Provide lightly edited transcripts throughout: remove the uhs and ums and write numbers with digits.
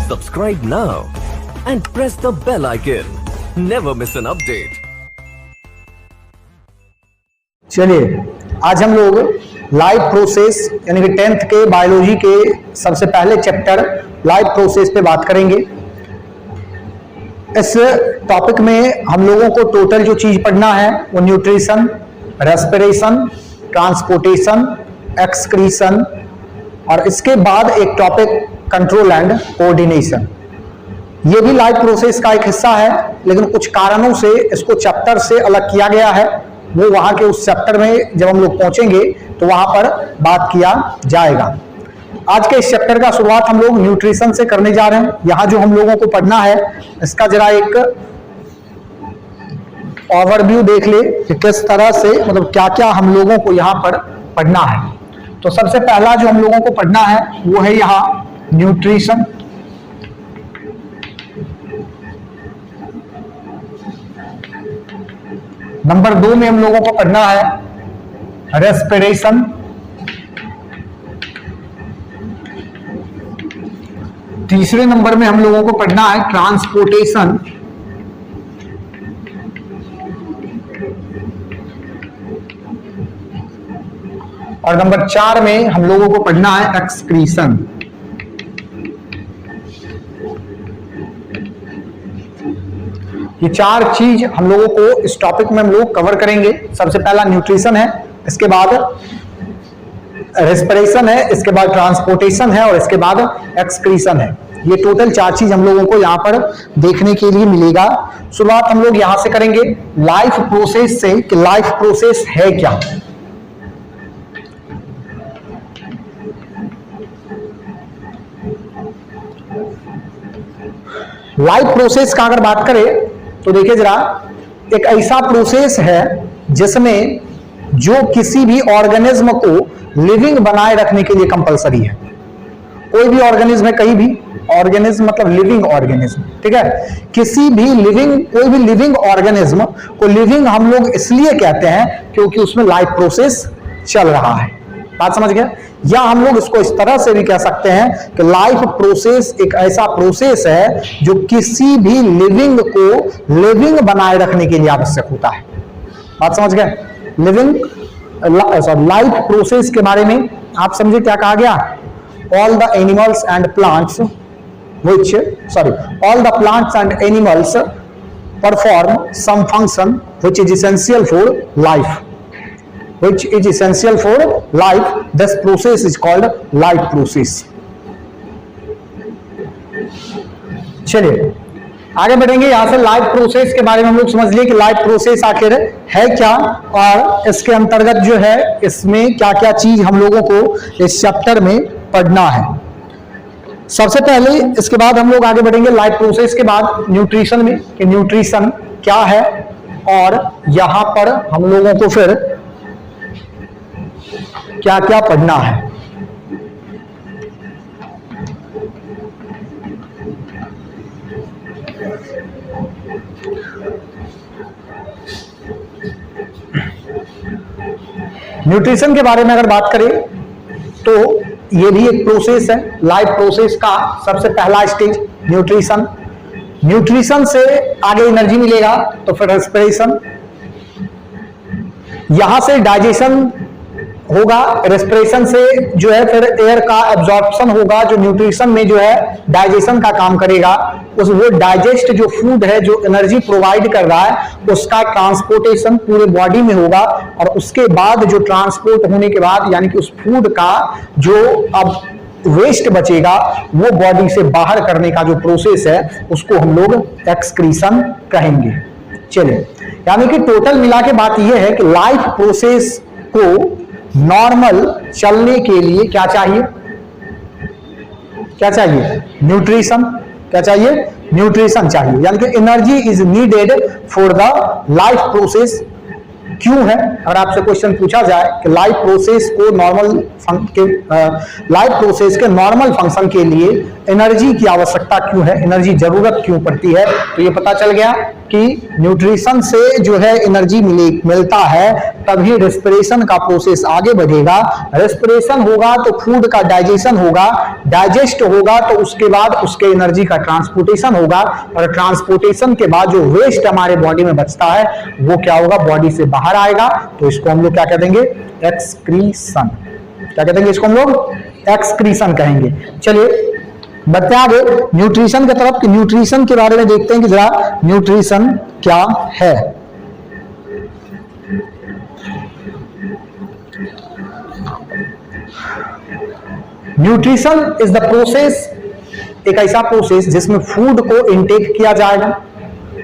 Subscribe now and press the bell icon. Never miss an update. चलिए आज हम लोग लाइफ प्रोसेस यानी कि 10th के बायोलॉजी के सबसे पहले चैप्टर लाइफ प्रोसेस पे बात करेंगे। इस टॉपिक में हम लोगों को टोटल जो चीज पढ़ना है वो न्यूट्रिशन, रेस्पिरेशन, ट्रांसपोर्टेशन, एक्सक्रीशन और इसके बाद एक टॉपिक कंट्रोल एंड कोऑर्डिनेशन। ये भी लाइफ प्रोसेस का एक हिस्सा है, लेकिन कुछ कारणों से इसको चैप्टर से अलग किया गया है। वो वहां के उस चैप्टर में जब हम लोग पहुंचेंगे तो वहां पर बात किया जाएगा। आज के इस चैप्टर का शुरुआत हम लोग न्यूट्रिशन से करने जा रहे हैं। यहाँ जो हम लोगों को पढ़ना है इसका जरा एक ओवरव्यू देख ले कि किस तरह से मतलब क्या क्या हम लोगों को यहाँ पर पढ़ना है। तो सबसे पहला जो हम लोगों को पढ़ना है वो है यहाँ न्यूट्रिशन। नंबर 2 में हम लोगों को पढ़ना है रेस्पिरेशन। तीसरे नंबर में हम लोगों को पढ़ना है ट्रांसपोर्टेशन। और नंबर 4 में हम लोगों को पढ़ना है एक्सक्रीशन। ये 4 चीज हम लोगों को इस टॉपिक में हम लोग कवर करेंगे। सबसे पहला न्यूट्रिशन है, इसके बाद रेस्पिरेशन है, इसके बाद ट्रांसपोर्टेशन है और इसके बाद एक्सक्रीशन है। ये टोटल 4 चीज हम लोगों को यहाँ पर देखने के लिए मिलेगा। शुरुआत हम लोग यहाँ से करेंगे लाइफ प्रोसेस से कि लाइफ प्रोसेस है क्या। लाइफ प्रोसेस का अगर बात करें तो देखिए जरा, एक ऐसा प्रोसेस है जिसमें जो किसी भी ऑर्गेनिज्म को लिविंग बनाए रखने के लिए कंपलसरी है। कोई भी ऑर्गेनिज्म है, कहीं भी ऑर्गेनिज्म मतलब लिविंग ऑर्गेनिज्म, ठीक है। किसी भी लिविंग, कोई भी लिविंग ऑर्गेनिज्म को लिविंग हम लोग इसलिए कहते हैं क्योंकि उसमें लाइफ प्रोसेस चल रहा है। बात समझ गया? या हम लोग इसको इस तरह से भी कह सकते हैं कि लाइफ प्रोसेस एक ऐसा प्रोसेस है जो किसी भी लिविंग को लिविंग बनाए रखने के लिए आवश्यक होता है। बात समझ गए? लिविंग लाइफ प्रोसेस के बारे में आप समझे क्या कहा गया? All the animals and plants all the plants and animals perform some function which is essential for life. This process is called life process. चलिए आगे बढ़ेंगे। यहां से लाइफ प्रोसेस के बारे में हम लोग समझ लिए कि लाइफ प्रोसेस आखिर है क्या और इसके अंतर्गत जो है इसमें क्या क्या चीज हम लोगों को इस चैप्टर में पढ़ना है। सबसे पहले इसके बाद हम लोग आगे बढ़ेंगे लाइफ प्रोसेस के बाद न्यूट्रिशन में कि न्यूट्रिशन क्या है और यहां पर हम लोगों को फिर क्या क्या पढ़ना है। न्यूट्रिशन के बारे में अगर बात करें तो ये भी एक प्रोसेस है। लाइफ प्रोसेस का सबसे पहला स्टेज न्यूट्रिशन। न्यूट्रिशन से आगे एनर्जी मिलेगा तो फिर रेस्पिरेशन, यहां से डाइजेशन होगा। रेस्पिरेशन से जो है फिर एयर का एब्जॉर्प्शन होगा जो न्यूट्रिशन में जो है डाइजेशन का काम करेगा। उस वो डाइजेस्ट जो फूड है जो एनर्जी प्रोवाइड कर रहा है उसका ट्रांसपोर्टेशन पूरे बॉडी में होगा और उसके बाद जो ट्रांसपोर्ट होने के बाद यानी कि उस फूड का जो अब वेस्ट बचेगा वो बॉडी से बाहर करने का जो प्रोसेस है उसको हम लोग एक्सक्रीशन कहेंगे। चलिए, यानी कि टोटल मिला के बात यह है कि लाइफ प्रोसेस को नॉर्मल चलने के लिए क्या चाहिए? क्या चाहिए? न्यूट्रिशन। क्या चाहिए? न्यूट्रिशन चाहिए, यानी कि energy is needed for the life process. क्यों है? अगर आपसे क्वेश्चन पूछा जाए कि लाइफ प्रोसेस के नॉर्मल फंक्शन के लिए एनर्जी की आवश्यकता क्यों है, एनर्जी जरूरत क्यों पड़ती है, तो ये पता चल गया कि न्यूट्रिशन से जो है एनर्जी मिलता है, तभी रेस्पिरेशन का प्रोसेस आगे बढ़ेगा। रेस्पिरेशन होगा तो फूड का डाइजेशन होगा, डाइजेस्ट होगा तो उसके बाद उसके एनर्जी का ट्रांसपोर्टेशन होगा, और ट्रांसपोर्टेशन के बाद जो वेस्ट हमारे बॉडी में बचता है वो क्या होगा, बॉडी से बाहर आएगा। तो इसको हम लोग क्या कह देंगे, एक्सक्रीशन। क्या कह देंगे इसको हम लोग, एक्सक्रीशन कहेंगे। चलिए बढ़ते आगे न्यूट्रिशन की तरफ, कि न्यूट्रिशन के बारे में देखते हैं कि जरा न्यूट्रिशन क्या है। न्यूट्रिशन इज द प्रोसेस, एक ऐसा प्रोसेस जिसमें फूड को इनटेक किया जाएगा,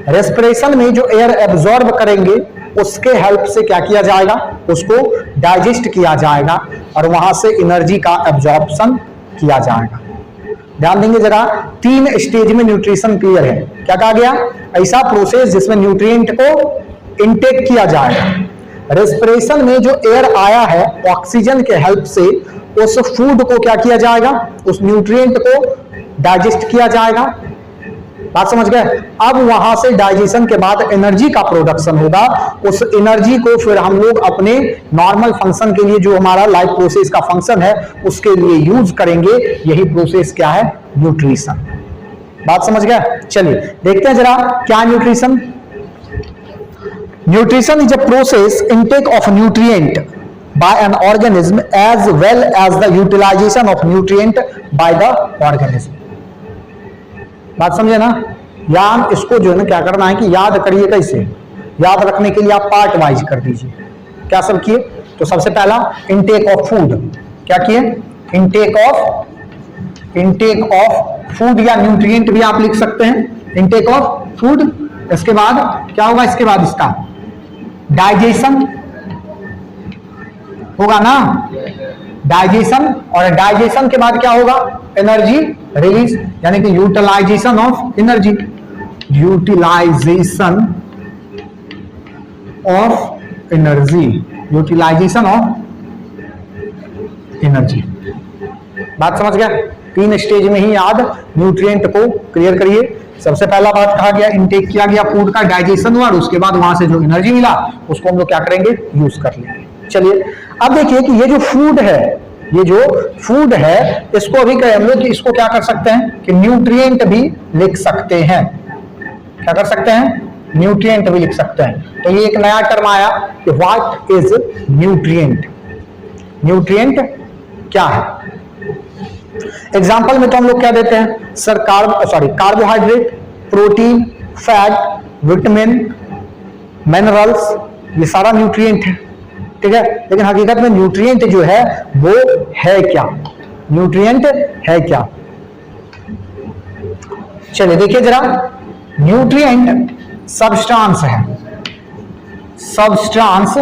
रेस्पिरेशन में जो एयर एब्जॉर्ब करेंगे उसके हेल्प से क्या किया जाएगा, उसको डाइजेस्ट किया जाएगा, और वहां से एनर्जी का एब्जॉर्प्शन किया जाएगा। ध्यान देंगे जरा, 3 स्टेज में न्यूट्रिशन क्लियर है। क्या कहा गया, ऐसा प्रोसेस जिसमें न्यूट्रिएंट को इनटेक किया जाएगा, रेस्पिरेशन में जो एयर आया है ऑक्सीजन के हेल्प से उस फूड को क्या किया जाएगा, उस न्यूट्रिएंट को डाइजेस्ट किया जाएगा। बात समझ गए। अब वहां से डाइजेशन के बाद एनर्जी का प्रोडक्शन होगा, उस एनर्जी को फिर हम लोग अपने नॉर्मल फंक्शन के लिए, जो हमारा लाइफ प्रोसेस का फंक्शन है, उसके लिए यूज करेंगे। यही प्रोसेस क्या है, न्यूट्रिशन। बात समझ गए। चलिए देखते हैं जरा क्या nutrition. Nutrition is a process intake of nutrient by an organism as well as the utilisation of nutrient by the organism. बात समझे ना। याद इसको जो है ना क्या करना है कि याद करिए, कैसे याद रखने के लिए आप पार्ट वाइज कर दीजिए। क्या सब किए, तो सबसे पहला इनटेक ऑफ फूड। क्या किए, इनटेक ऑफ फूड, या न्यूट्रिएंट भी आप लिख सकते हैं, इनटेक ऑफ फूड। इसके बाद क्या होगा, इसके बाद इसका डाइजेशन होगा ना, डाइजेशन, और डाइजेशन के बाद क्या होगा, एनर्जी रिलीज, यानी कि utilisation of energy, utilisation of energy, utilisation of energy. बात समझ गया। 3 स्टेज में ही याद न्यूट्रिएंट को क्लियर करिए। सबसे पहला बात कहा गया, इनटेक किया गया फूड का, डाइजेशन हुआ, और उसके बाद वहां से जो एनर्जी मिला उसको हम लोग क्या करेंगे, यूज कर लेंगे। चलिए अब देखिए कि ये जो फूड है, ये जो फूड है, इसको अभी कहें हम लोग कि इसको क्या कर सकते हैं कि न्यूट्रिएंट भी लिख सकते हैं। क्या कर सकते हैं, न्यूट्रिएंट भी लिख सकते हैं। तो ये एक नया टर्म आया कि व्हाट इज न्यूट्रिएंट। न्यूट्रिएंट क्या है। एग्जाम्पल में तो हम लोग क्या देते हैं sir, carbohydrate, protein, fat, vitamin, minerals, ये सारा न्यूट्रिएंट है, ठीक है। लेकिन हकीकत में न्यूट्रिएंट जो है वो है क्या, न्यूट्रिएंट है क्या। चलिए देखिए जरा, न्यूट्रिएंट सब्सटेंस है, substance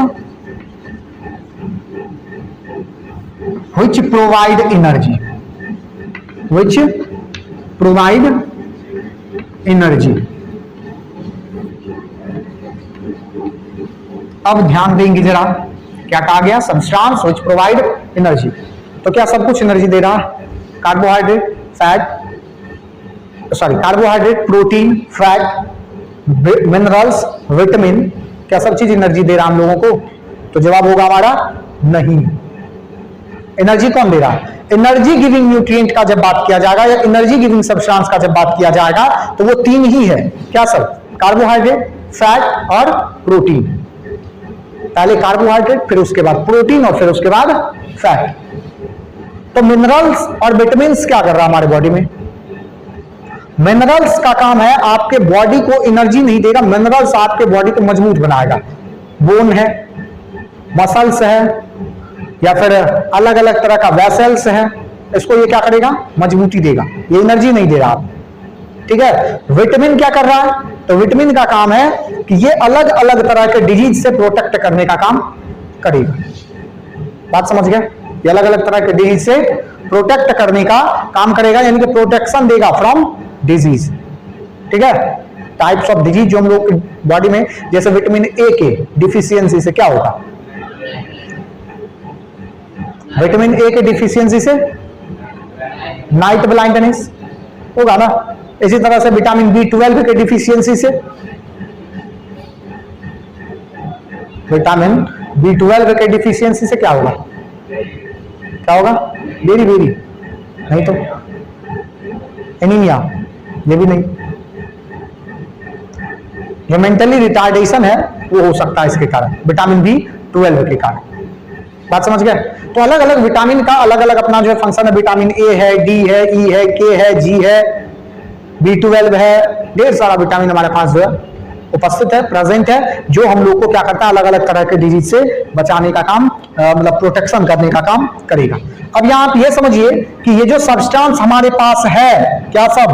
which provide energy, which provide energy। अब ध्यान देंगे जरा, क्या कहा गया, सब्सटेंस व्हिच प्रोवाइड एनर्जी। तो क्या सब कुछ एनर्जी दे रहा है, carbohydrate, carbohydrate, protein, fat, minerals, vitamin, क्या सब चीज एनर्जी दे रहा है हम लोगों को। तो जवाब होगा हमारा नहीं। एनर्जी कौन दे रहा है, एनर्जी गिविंग न्यूट्रिएंट का जब बात किया जाएगा, या एनर्जी गिविंग सब्सटेंस का जब बात किया जाएगा, तो वो 3 ही है। क्या सब, कार्बोहाइड्रेट, फैट और प्रोटीन। पहले कार्बोहाइड्रेट, फिर उसके बाद प्रोटीन, और फिर उसके बाद फैट। तो मिनरल्स और विटामिन्स क्या कर रहा है हमारे बॉडी में, मिनरल्स का काम है आपके बॉडी को एनर्जी नहीं देगा, मिनरल्स आपके बॉडी को मजबूत बनाएगा। बोन है, मसल्स है, या फिर अलग अलग तरह का वेसल्स है, इसको ये क्या करेगा, मजबूती देगा, ये एनर्जी नहीं दे रहा आप, ठीक है। विटामिन क्या कर रहा है, तो विटामिन का काम है कि ये अलग अलग तरह के डिजीज से प्रोटेक्ट करने का काम करेगा। बात समझ गए, ये अलग अलग तरह के डिजीज से प्रोटेक्ट करने का काम करेगा, यानी कि प्रोटेक्शन देगा फ्रॉम डिजीज, ठीक है। टाइप्स ऑफ डिजीज जो हम लोग बॉडी में, जैसे विटामिन ए के डिफिशियंसी से क्या होगा, विटामिन ए के डिफिशियंसी से नाइट ब्लाइंडनेस होगा ना। इसी तरह से विटामिन B12 के डिफिशियंसी से विटामिन B12 के डिफिशियंसी से क्या होगा, क्या होगा, बेरी बेरी नहीं तो एनीमिया, ये भी नहीं, जो मेंटली रिटार्डेशन है वो हो सकता है इसके कारण, विटामिन B12 के कारण। बात समझ गए? तो अलग अलग विटामिन का अलग अलग अपना जो है फंक्शन है, विटामिन ए है, डी है, ई है, के है, जी है, B12 है, ढेर सारा विटामिन हमारे पास जो है उपस्थित है, प्रेजेंट है, जो हम लोग को क्या करता है, अलग अलग तरह के डिजीज से बचाने का काम, मतलब प्रोटेक्शन करने का काम करेगा। अब यहां आप ये समझिए कि ये जो सब्सटेंस हमारे पास है, क्या सब,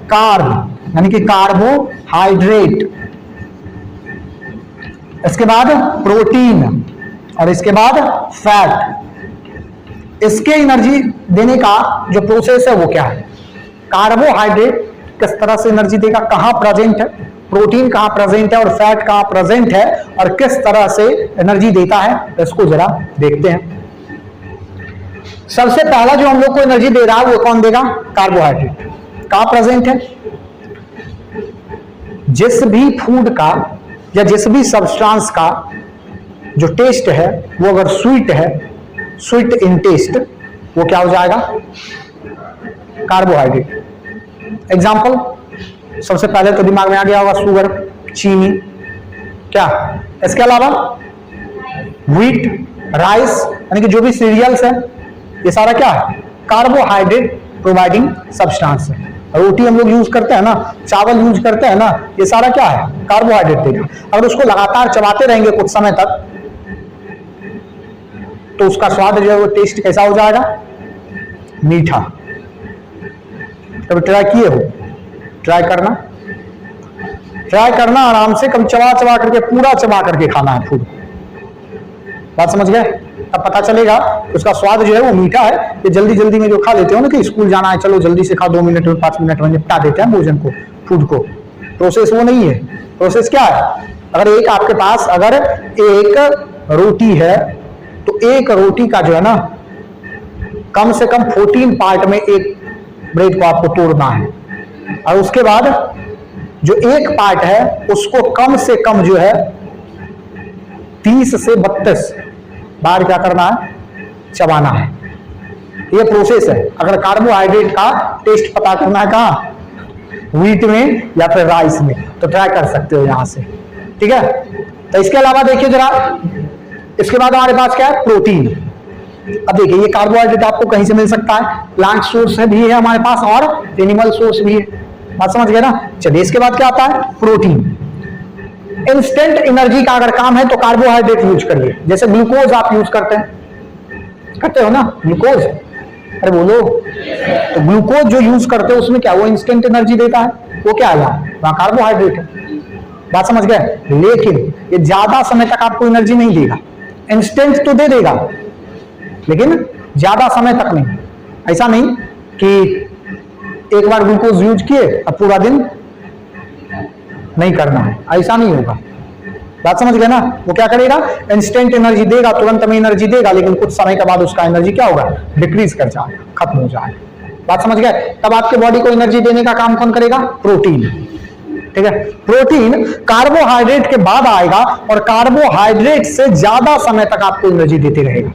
कार्ब यानी कि कार्बोहाइड्रेट, इसके बाद प्रोटीन और इसके बाद फैट, इसके एनर्जी देने का जो प्रोसेस है वो क्या है, कार्बोहाइड्रेट किस तरह से एनर्जी देगा, कहां प्रेजेंट है, प्रोटीन कहां प्रेजेंट है और फैट कहां प्रेजेंट है और किस तरह से एनर्जी देता है, इसको जरा देखते हैं। सबसे पहला जो हम लोग को एनर्जी दे रहा है वो कौन देगा, कार्बोहाइड्रेट, कहां प्रेजेंट है, जिस भी फूड का या जिस भी सब्सटेंस का जो टेस्ट है वो अगर स्वीट है, स्वीट इन टेस्ट, वो क्या हो जाएगा, कार्बोहाइड्रेट। एग्जाम्पल सबसे पहले तो दिमाग में आ गया होगा शुगर, चीनी, क्या, इसके अलावा व्हीट, राइस यानी कि जो भी सीरियल्स है, ये सारा क्या है, कार्बोहाइड्रेट प्रोवाइडिंग सब्सटेंस है। रोटी हम लोग यूज करते हैं ना, चावल यूज करते हैं ना, ये सारा क्या है, कार्बोहाइड्रेट देगा। अगर उसको लगातार चबाते रहेंगे कुछ समय तक तो उसका स्वाद जो है वो टेस्ट कैसा हो जाएगा, मीठा। कभी ट्राई किए हो, ट्राई करना आराम से, कभी चबा चबा करके, पूरा चबा करके खाना है फूड। बात समझ गए? अब पता चलेगा उसका स्वाद जो है वो मीठा है। ये जल्दी जल्दी में जो खा लेते हो ना कि स्कूल जाना है, चलो जल्दी से खा, 2 मिनट में 5 मिनट में निपटा देते हैं भोजन को, फूड को। प्रोसेस वो नहीं है। प्रोसेस क्या है, अगर एक आपके पास अगर एक रोटी है तो एक रोटी का जो है ना कम से कम 14 पार्ट में एक ब्रेड को आपको तोड़ना है, और उसके बाद जो एक पार्ट है उसको कम से कम जो है 30 से 32 बार क्या करना है, चबाना है। ये प्रोसेस है। अगर कार्बोहाइड्रेट का टेस्ट पता करना है कहाँ, व्हीट में या फिर राइस में, तो ट्राई कर सकते हो यहां से, ठीक है। तो इसके अलावा देखिए जरा, इसके बाद हमारे पास क्या है, प्रोटीन। अब देखिए ये कार्बोहाइड्रेट आपको कहीं से मिल सकता है, प्लांट सोर्स भी है हमारे पास और एनिमल सोर्स भी है। बात समझ गए ना। चलिए इसके बाद क्या आता है, प्रोटीन। इंस्टेंट एनर्जी का अगर काम है तो कार्बोहाइड्रेट यूज करिए, जैसे ग्लूकोज आप यूज करते हो ना, ग्लूकोज, अरे बोलो, तो ग्लूकोज जो यूज करते हो उसमें क्या वो इंस्टेंट एनर्जी देता है, वो क्या है, वहां कार्बोहाइड्रेट है। बात समझ गए। लेकिन ये ज्यादा समय तक आपको एनर्जी नहीं देगा। इंस्टेंट तो दे देगा लेकिन ज्यादा समय तक नहीं। ऐसा नहीं कि एक बार ग्लूकोज यूज किए अब पूरा दिन नहीं करना है, ऐसा नहीं होगा। बात समझ गए ना। वो क्या करेगा, इंस्टेंट एनर्जी देगा, तुरंत में एनर्जी देगा, लेकिन कुछ समय के बाद उसका एनर्जी क्या होगा, डिक्रीज कर जाएगा, खत्म हो जाएगा। बात समझ गए। तब आपके बॉडी को एनर्जी देने का काम कौन करेगा, प्रोटीन, ठीक है। प्रोटीन कार्बोहाइड्रेट के बाद आएगा और कार्बोहाइड्रेट से ज्यादा समय तक आपको एनर्जी देते रहेगा।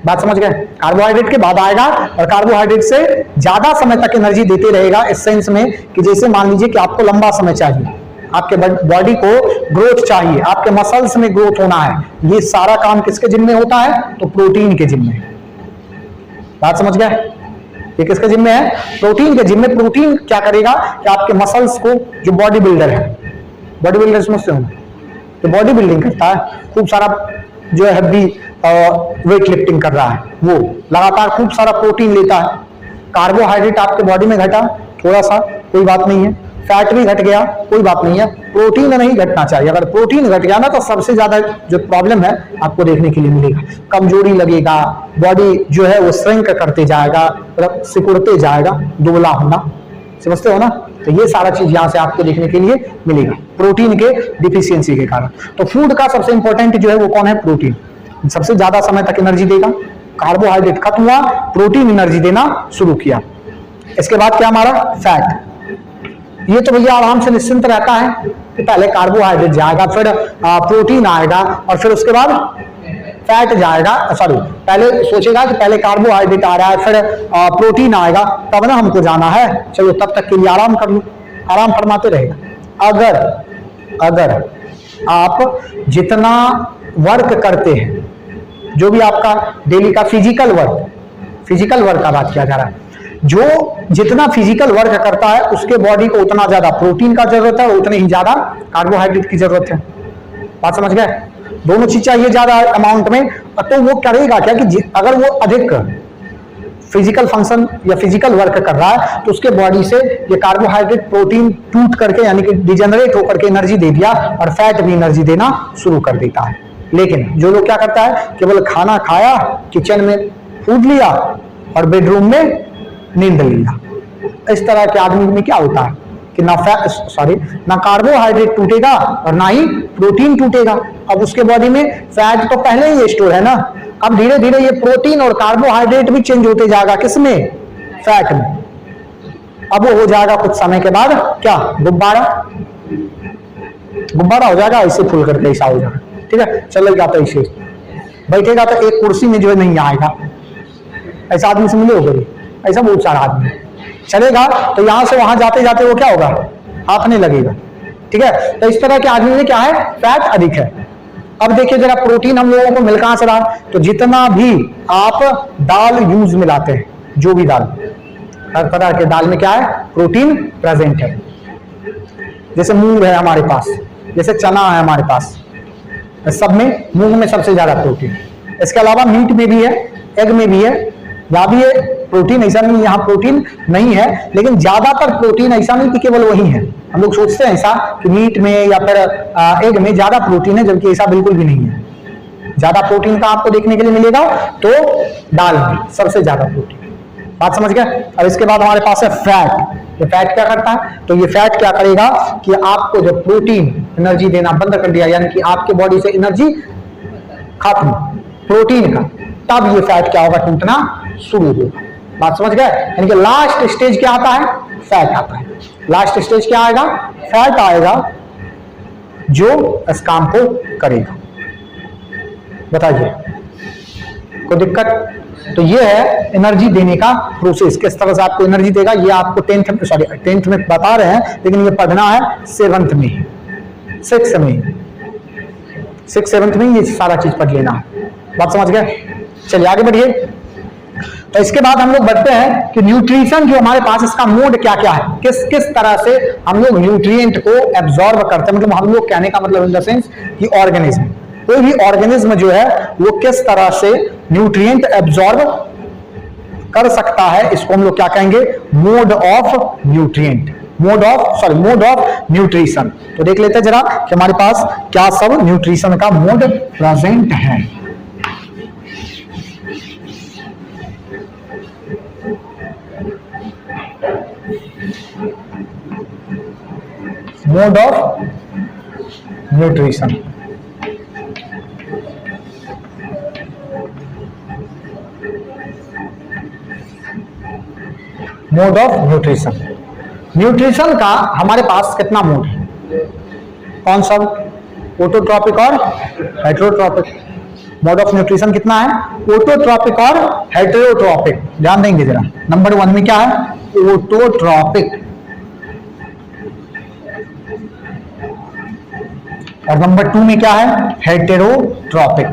बात समझ गए। कार्बोहाइड्रेट के बाद आएगा और कार्बोहाइड्रेट से ज्यादा समय तक एनर्जी देते रहेगा, इस सेंस में कि जैसे मान लीजिए कि आपको लंबा समय चाहिए, आपके बॉडी को ग्रोथ चाहिए, आपके मसल्स में ग्रोथ होना है, ये सारा काम किसके जिम्मे होता है, तो प्रोटीन के जिम्मे। बात समझ गए। ये किसके जिम्मे है, प्रोटीन के जिम्मे। प्रोटीन क्या करेगा कि आपके मसल्स को, जो बॉडी बिल्डर है, बॉडी बिल्डर समझते हो, तो बॉडी बिल्डिंग करता है, खूब सारा जो है हैवी वेट लिफ्टिंग कर रहा है, वो लगातार खूब सारा प्रोटीन लेता है। कार्बोहाइड्रेट आपके बॉडी में घटा थोड़ा सा, कोई बात नहीं है, फैट भी घट गया, कोई बात नहीं है, प्रोटीन नहीं घटना चाहिए। अगर प्रोटीन घट गया ना तो सबसे ज्यादा जो प्रॉब्लम है आपको देखने के लिए मिलेगा, कमजोरी लगेगा, बॉडी जो है वो श्रिंक करते जाएगा, मतलब सिकुड़ते जाएगा, दुबला होना, समझते हो ना। तो ये सारा चीज यहां से आपको देखने के लिए मिलेगा प्रोटीन के डिफिशियंसी के कारण। तो फूड का सबसे इंपॉर्टेंट जो है वो कौन है, प्रोटीन। सबसे ज्यादा समय तक एनर्जी देगा, कार्बोहाइड्रेट खत्म हुआ, प्रोटीन एनर्जी देना शुरू किया। इसके बाद क्या हमारा फैट। ये तो भैया आराम से निश्चिंत रहता है, कि पहले कार्बोहाइड्रेट जाएगा, फिर प्रोटीन आएगा और फिर उसके बाद फैट जाएगा, सॉरी पहले सोचेगा कि पहले कार्बोहाइड्रेट आ रहा है फिर प्रोटीन आएगा, तब ना हमको जाना है, चलो तब तक के लिए आराम कर लो, आराम फरमाते रहेगा। अगर आप जितना वर्क करते हैं, जो भी आपका डेली का फिजिकल वर्क का बात किया जा रहा है, जो जितना फिजिकल वर्क करता है उसके बॉडी को उतना ज्यादा प्रोटीन का जरूरत है, उतनी ही ज्यादा कार्बोहाइड्रेट की जरूरत है। बात समझ गए? दोनों चीज चाहिए ज्यादा अमाउंट में, तो वो करेगा क्या कि अगर वो अधिक फिजिकल फंक्शन या फिजिकल वर्क कर रहा है तो उसके बॉडी से ये कार्बोहाइड्रेट प्रोटीन टूट करके यानी कि डिजेनरेट होकर के एनर्जी दे दिया और फैट भी एनर्जी देना शुरू कर देता है। लेकिन जो लोग क्या करता है, केवल खाना खाया, किचन में फूड लिया और बेडरूम में नींद लिया, इस तरह के आदमी में क्या होता है कि ना कार्बोहाइड्रेट टूटेगा और ना ही प्रोटीन टूटेगा। अब उसके बॉडी में फैट तो पहले ही स्टोर है ना, अब धीरे धीरे ये प्रोटीन और कार्बोहाइड्रेट भी चेंज होते जाएगा, किसमें? फैट में। अब वो हो जाएगा कुछ समय के बाद क्या, गुब्बारा हो जाएगा, ऐसे फूल करके ऐसा हो जाएगा, ठीक है, चलेगा तो ऐसे बैठेगा तो एक कुर्सी में जो है नहीं आएगा, ऐसा आदमी से मिले हो कभी? ऐसा बहुत सारा आदमी चलेगा तो यहां से वहां जाते जाते वो क्या होगा, हाथने लगेगा, ठीक है। तो इस तरह के आदमी में क्या है, फैट अधिक है। अब देखिए जरा, प्रोटीन हम लोगों को मिल कहां से रहा, तो जितना भी आप दाल यूज मिलाते हैं, जो भी दाल, हर तरह के दाल में क्या है, प्रोटीन प्रेजेंट है। जैसे मूंग है हमारे पास, जैसे चना है हमारे पास, सब में मूंग में सबसे ज्यादा प्रोटीन। इसके अलावा मीट में भी है, एग में भी है, यहाँ भी है प्रोटीन, ऐसा नहीं यहाँ प्रोटीन नहीं है, लेकिन ज्यादातर प्रोटीन ऐसा नहीं कि केवल वही है। हम लोग सोचते हैं ऐसा कि मीट में या फिर एग में ज्यादा प्रोटीन है, जबकि ऐसा बिल्कुल भी नहीं है। ज्यादा प्रोटीन का आपको देखने के लिए मिलेगा तो दाल में सबसे ज्यादा प्रोटीन। बात समझ गए? और इसके बाद हमारे पास है फैट। ये फैट क्या करता है, तो ये फैट क्या करेगा कि आपको जब प्रोटीन एनर्जी देना बंद कर दिया, यानी कि आपके बॉडी से एनर्जी खत्म प्रोटीन का, तब ये फैट क्या होगा, टूटना शुरू होगा। बात समझ गए? यानी कि लास्ट स्टेज क्या आता है, फैट आता है। लास्ट स्टेज क्या आएगा, फैट आएगा, जो इस काम को करेगा। बताइए कोई दिक्कत? तो ये है एनर्जी देने का प्रोसेस, किस तरह से आपको एनर्जी देगा। ये आपको टेंथ में बता रहे हैं, लेकिन ये पढ़ना है 7th में, 6th 7th में ये सारा चीज पढ़ लेना है। बात समझ गए? चलिए आगे बढ़िए। तो इसके बाद हम लोग बढ़ते हैं कि न्यूट्रिशन जो हमारे पास, इसका मोड क्या क्या है, किस किस तरह से हम लोग न्यूट्रिएंट को एब्जॉर्ब करते हैं। मतलब हम लोग कहने का मतलब इन द सेंस कि ऑर्गेनिज्म, कोई भी ऑर्गेनिज्म जो है वो किस तरह से न्यूट्रिएंट एब्जॉर्ब कर सकता है, इसको हम लोग क्या कहेंगे, mode of nutrient, mode of nutrition. तो देख लेते हैं जरा कि हमारे पास क्या सब न्यूट्रिशन का मोड प्रेजेंट है। Mode of nutrition, mode of nutrition. Nutrition का हमारे पास कितना मोड है, कौन सा, ऑटोट्रॉपिक और हेटेरोट्रॉपिक। मोड ऑफ न्यूट्रिशन कितना है, ऑटोट्रॉपिक और हेटेरोट्रॉपिक। ध्यान देंगे जरा, नंबर 1 में क्या है, ऑटोट्रॉपिक, और नंबर 2 में क्या है, हेटेरोट्रॉपिक।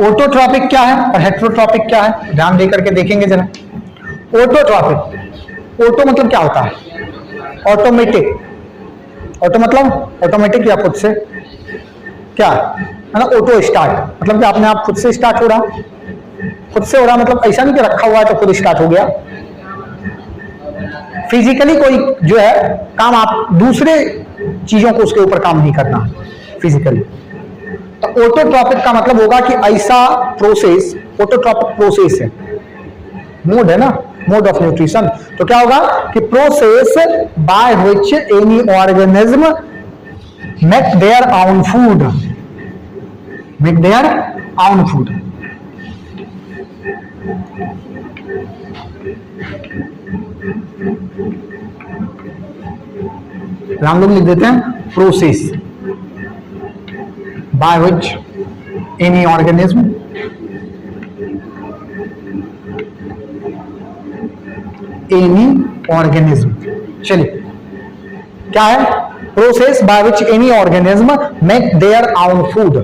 ऑटोट्रॉपिक क्या है और हेटेरोट्रॉपिक क्या है, ध्यान देकर के देखेंगे जरा। ऑटोट्रॉपिक, ऑटो मतलब क्या होता है, ऑटोमेटिक, ऑटो मतलब ऑटोमेटिक या खुद से, क्या है ना, ऑटो स्टार्ट मतलब कि अपने आप खुद से स्टार्ट हो रहा, खुद से हो रहा, मतलब ऐसा नहीं कि रखा हुआ है तो खुद स्टार्ट हो गया। फिजिकली कोई जो है काम, आप दूसरे चीजों को उसके ऊपर काम नहीं करना फिजिकली। तो ऑटोट्रॉपिक का मतलब होगा कि ऐसा प्रोसेस, ऑटोट्रॉपिक प्रोसेस है, मोड है ना, मोड ऑफ न्यूट्रिशन। तो क्या होगा कि process by which any organism make their own food, make their own food. हम लोग लिख देते हैं process by which any organism चलिए क्या है? Process by which any organism make their own food,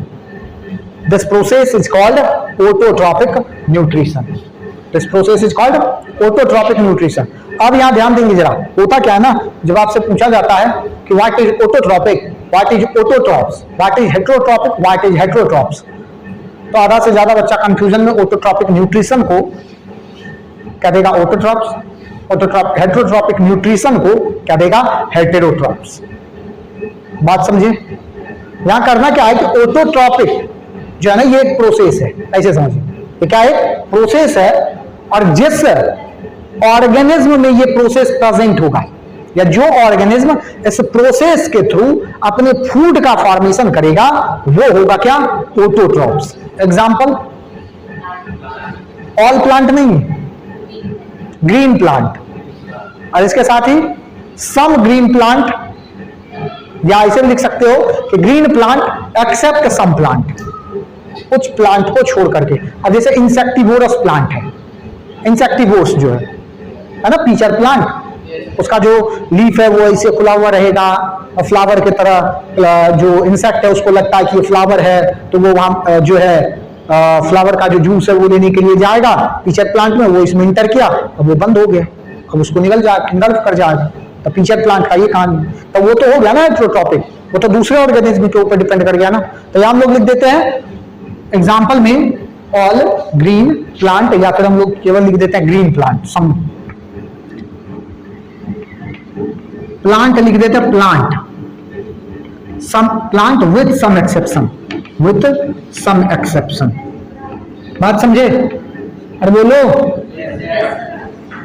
this process is called autotrophic nutrition. This process is called autotrophic nutrition. अब यहां ध्यान देंगे जरा, होता क्या है ना, जब आपसे पूछा जाता है कि what is autotrophic, what is autotrophs, what is heterotrophic, what is heterotrophs, तो आधा से ज्यादा बच्चा कंफ्यूजन में ऑटोट्रॉपिक न्यूट्रिशन को क्या देगा? ऑटोट्रॉप्स। हेटेरोट्रॉपिक न्यूट्रिशन को क्या देगा? हेटेरोट्रॉप्स। बात समझे? यहां करना क्या है कि ऑटोट्रॉपिक जो है ना, ये एक प्रोसेस है, ऐसे समझिए, ये क्या है? प्रोसेस है, और जिस ऑर्गेनिज्म में ये प्रोसेस प्रेजेंट होगा, या जो ऑर्गेनिज्म इस प्रोसेस के थ्रू अपने फूड का फॉर्मेशन करेगा, वो होगा क्या? ऑटोट्रॉप्स। एग्जांपल, ऑल प्लांट नहीं, ग्रीन प्लांट, और इसके साथ ही सम ग्रीन प्लांट, या ऐसे भी लिख सकते हो कि green plant except some plant, कुछ प्लांट को छोड़ करके। अब जैसे इंसेक्टिवोरस प्लांट है, इंसेक्टिवोर्स जो है ना, पीचर प्लांट, उसका जो लीफ है वो ऐसे खुला हुआ रहेगा, और फ्लावर की तरह जो इंसेक्ट है उसको लगता है कि ये फ्लावर है, तो वो वहां जो है फ्लावर का जो जूस है वो लेने के लिए जाएगा पीचर प्लांट में, वो इसमें इंटर किया, अब वो बंद हो गया, अब उसको निगल कर जाएगा, तो पीचर प्लांट का ये कहानी। तो वो तो हो गया ना हेटेरोट्रॉपिक, वो तो दूसरे ऑर्गेनिज्म के ऊपर डिपेंड कर गया ना। तो यहां हम लोग लिख देते हैं एग्जाम्पल में ऑल ग्रीन प्लांट, या फिर हम लोग केवल लिख देते हैं ग्रीन प्लांट, सम प्लांट लिख देते हैं, plant, some plant with some exception, with some exception. बात समझे? अरे बोलो,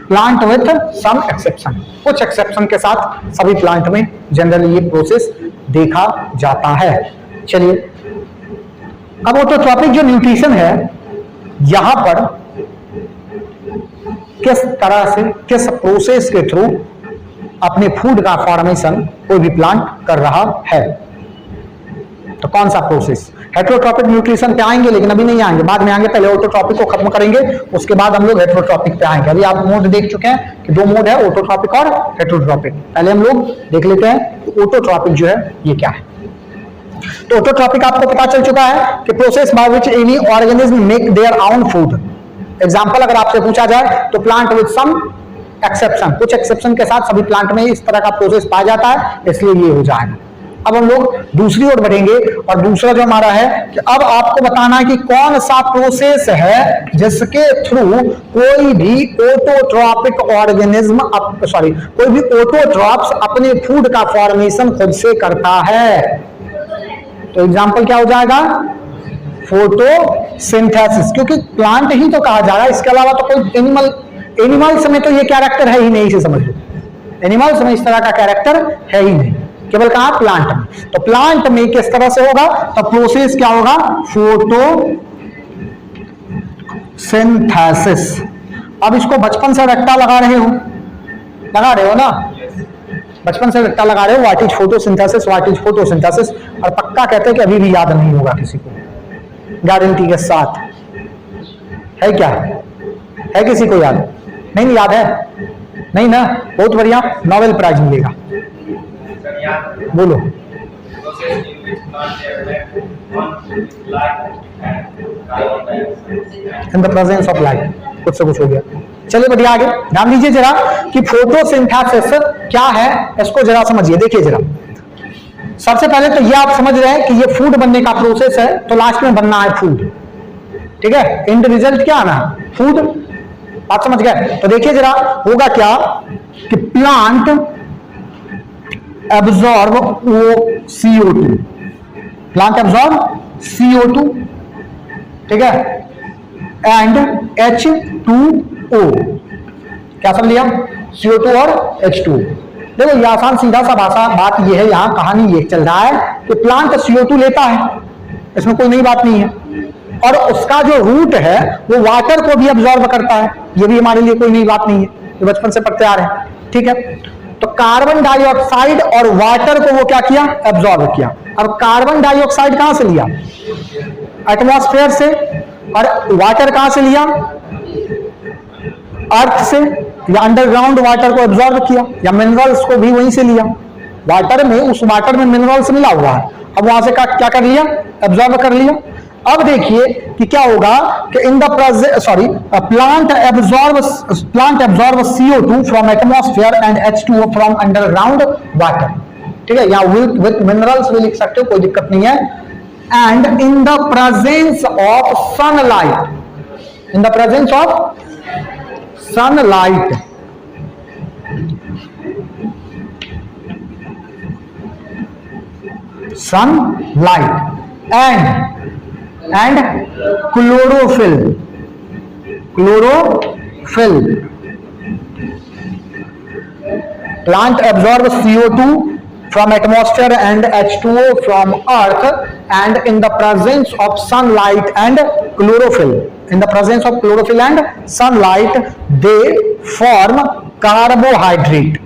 प्लांट विथ सम एक्सेप्शन, कुछ एक्सेप्शन के साथ सभी प्लांट में जनरली ये प्रोसेस देखा जाता है। चलिए, अब ऑटोट्रॉपिक जो न्यूट्रिशन है, यहां पर किस तरह से, किस प्रोसेस के थ्रू अपने फूड का फॉर्मेशन कोई भी प्लांट कर रहा है, तो कौन सा प्रोसेस? हेटेरोट्रॉपिक न्यूट्रिशन पे आएंगे, लेकिन अभी नहीं आएंगे, बाद में आएंगे। पहले ऑटोट्रॉपिक को खत्म करेंगे, उसके बाद हम लोग हेटेरोट्रॉपिक पे आएंगे। अभी आप मोड देख चुके हैं कि दो मोड है, ऑटोट्रॉपिक और हेटेरोट्रॉपिक। पहले हम लोग देख लेते हैं कि ऑटोट्रॉपिक जो है ये क्या है। तो ऑटोट्रॉपिक आपको पता चल चुका है कि process by which any organism make their own food. Example अगर आपसे पूछा जाए तो प्लांट विद सम एक्सेप्शन, कुछ एक्सेप्शन के साथ सभी प्लांट में इस तरह का प्रोसेस पाया जाता है, इसलिए ये हो जाएगा। अब हम लोग दूसरी ओर बढ़ेंगे, और दूसरा जो हमारा है कि अब आपको बताना है कि कौन सा प्रोसेस है जिसके थ्रू कोई भी ऑटोट्रॉपिक ऑर्गेनिज्म, कोई भी ऑटोट्रॉप्स अपने फूड का फॉर्मेशन खुद से करता है। तो एग्जांपल क्या हो जाएगा? फोटोसिंथेसिस, क्योंकि प्लांट ही तो कहा जा रहा है, इसके अलावा तो कोई एनिमल्स में तो ये कैरेक्टर है ही नहीं, इसे समझ लो। एनिमल्स में इस तरह का कैरेक्टर है ही नहीं, केवल कहा प्लांट में। तो प्लांट में किस तरह से होगा? तो प्रोसेस क्या होगा? फोटोसिंथेसिस। अब इसको बचपन से रट्टा लगा रहे हो ना, बचपन से रट्टा लगा रहे हो, what is photosynthesis, what is photosynthesis, और पक्का कहते हैं कि अभी भी याद नहीं होगा किसी को, गारंटी के साथ। है क्या? है किसी को याद? नहीं याद है? नहीं ना? बहुत बढ़िया, नोबेल प्राइज मिलेगा। बोलो। In the presence of light, कुछ से कुछ हो गया। चलिए बढ़िया, आगे ध्यान दीजिए जरा कि फोटोसिंथेसिस क्या है, इसको जरा समझिए। देखिए जरा, सबसे पहले तो ये आप समझ रहे हैं कि ये फूड बनने का प्रोसेस है, तो लास्ट में बनना है फूड, ठीक है? एंड रिजल्ट क्या आना? फूड। आप समझ गए? तो देखिए जरा, होगा क्या कि plant absorb CO2, plant absorb CO2, ठीक है, एंड H2O। क्या समझ लिया? CO2 और H2O। देखो ये आसान सीधा सा भाषा बात ये है, यहां कहानी ये चल रहा है कि प्लांट CO2 लेता है, इसमें कोई नई बात नहीं है, और उसका जो रूट है वो वाटर को भी अब्जॉर्ब करता है। ये भी हमारे लिए कोई नई बात नहीं है, ये बचपन से पढ़ते आ रहे हैं, ठीक है। तो कार्बन डाइऑक्साइड और वाटर को वो क्या किया, एब्जॉर्ब किया। अब कार्बन डाइऑक्साइड कहां से लिया, एटमॉस्फेयर से, और वाटर कहां से लिया, अर्थ से, या अंडरग्राउंड वाटर को एब्जॉर्ब किया, या मिनरल्स को भी वहीं से लिया। वाटर में, उस वाटर में मिनरल्स मिला हुआ है, अब वहां से क्या कर लिया, एब्जॉर्ब कर लिया। अब देखिए कि क्या होगा कि in the plant absorb CO2 from atmosphere and H2O from underground water, ठीक है। यहां विद मिनरल्स भी लिख सकते हो, कोई दिक्कत नहीं है। And in the presence of sunlight, in the presence of sunlight, and chlorophyll, plant absorbs CO2 from atmosphere and H2O from earth, and in the presence of sunlight and chlorophyll, and sunlight, they form carbohydrate,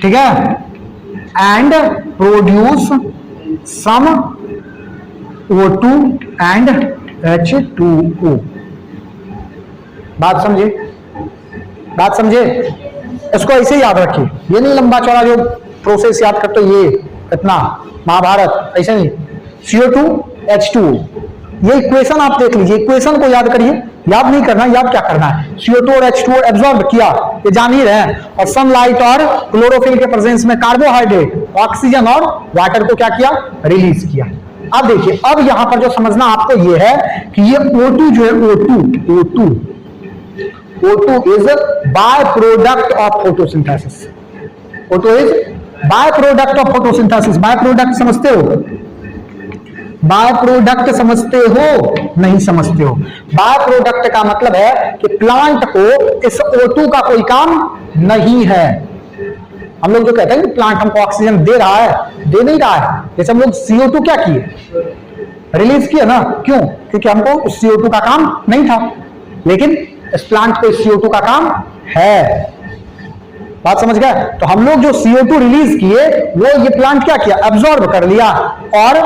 ठीक है, and produce some O2 and H2O। बात समझे, इसको ऐसे याद रखिए, ये नहीं लंबा चौड़ा जो प्रोसेस याद करते ये इतना महाभारत, ऐसे नहीं। CO2 H2O, ये इक्वेशन आप देख लीजिए, इक्वेशन को याद करिए, याद नहीं करना, याद क्या करना है, CO2 और H2O एब्जॉर्ब किया, ये जान ही रहे हैं, और सनलाइट और क्लोरोफिल के प्रेजेंस में कार्बोहाइड्रेट, ऑक्सीजन और वाटर को क्या किया, रिलीज किया। अब देखिए, अब यहां पर जो समझना आपको ये है कि ये O2 जो है, O2 is by product of photosynthesis, O2 is by product of photosynthesis. By product समझते हो, बाय प्रोडक्ट समझते हो, नहीं समझते हो। बाय प्रोडक्ट का मतलब है कि प्लांट को इस O2 का कोई काम नहीं है। हम लोग जो कहते हैं कि प्लांट हमको ऑक्सीजन दे रहा है, दे नहीं रहा है, जैसे हम लोग CO2 क्या किए, रिलीज किया ना, क्यों, क्योंकि हमको उस CO2 का काम नहीं था, लेकिन इस प्लांट को इस CO2 का काम है। बात समझ गए। तो हम लोग जो CO2 रिलीज किए वो ये प्लांट क्या किया, एब्जॉर्ब कर लिया, और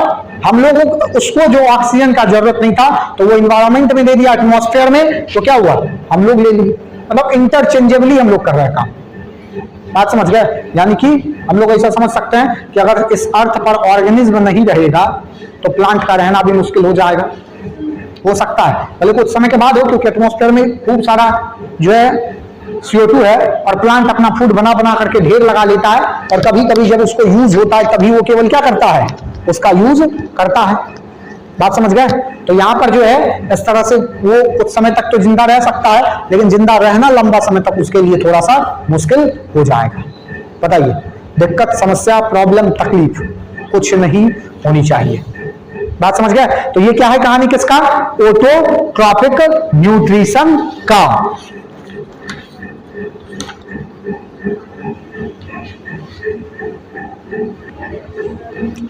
हम लोगों को उसको जो ऑक्सीजन का जरूरत नहीं था तो वो इन्वायरमेंट में दे दिया, एटमॉस्फेयर में, तो क्या हुआ, हम लोग ले लिए। मतलब इंटरचेंजेबली हम लोग कर रहे हैं काम। बात समझ गए। यानी कि हम लोग ऐसा समझ सकते हैं कि अगर इस अर्थ पर ऑर्गेनिज्म नहीं रहेगा तो प्लांट का रहना भी मुश्किल हो जाएगा। हो सकता है पहले कुछ समय के बाद हो, क्योंकि एटमॉस्फेयर में खूब सारा जो है CO2 है, और प्लांट अपना फूड बना बना करके ढेर लगा लेता है, और कभी कभी जब उसको यूज होता है तभी वो केवल क्या करता है, उसका यूज करता है। बात समझ गए। तो यहां पर जो है इस तरह से वो कुछ समय तक तो जिंदा रह सकता है, लेकिन जिंदा रहना लंबा समय तक उसके लिए थोड़ा सा मुश्किल हो जाएगा। बताइए, दिक्कत, समस्या, प्रॉब्लम, तकलीफ कुछ नहीं होनी चाहिए। बात समझ गए। तो ये क्या है कहानी किसका, ऑटोट्रॉपिक न्यूट्रिशन का।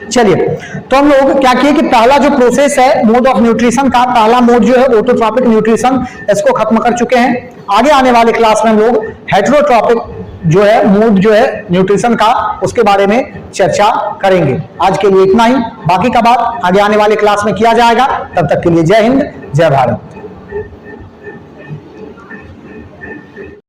चलिए, तो हम लोग क्या किए कि पहला जो प्रोसेस है मोड ऑफ न्यूट्रिशन का, पहला मोड जो है ऑटोट्रॉपिक न्यूट्रिशन, इसको खत्म कर चुके हैं। आगे आने वाले क्लास में हम लोग हेटेरोट्रॉपिक जो है मोड जो है न्यूट्रिशन का, उसके बारे में चर्चा करेंगे। आज के लिए इतना ही, बाकी का बात आगे आने वाले क्लास में किया जाएगा। तब तक के लिए जय हिंद, जय भारत।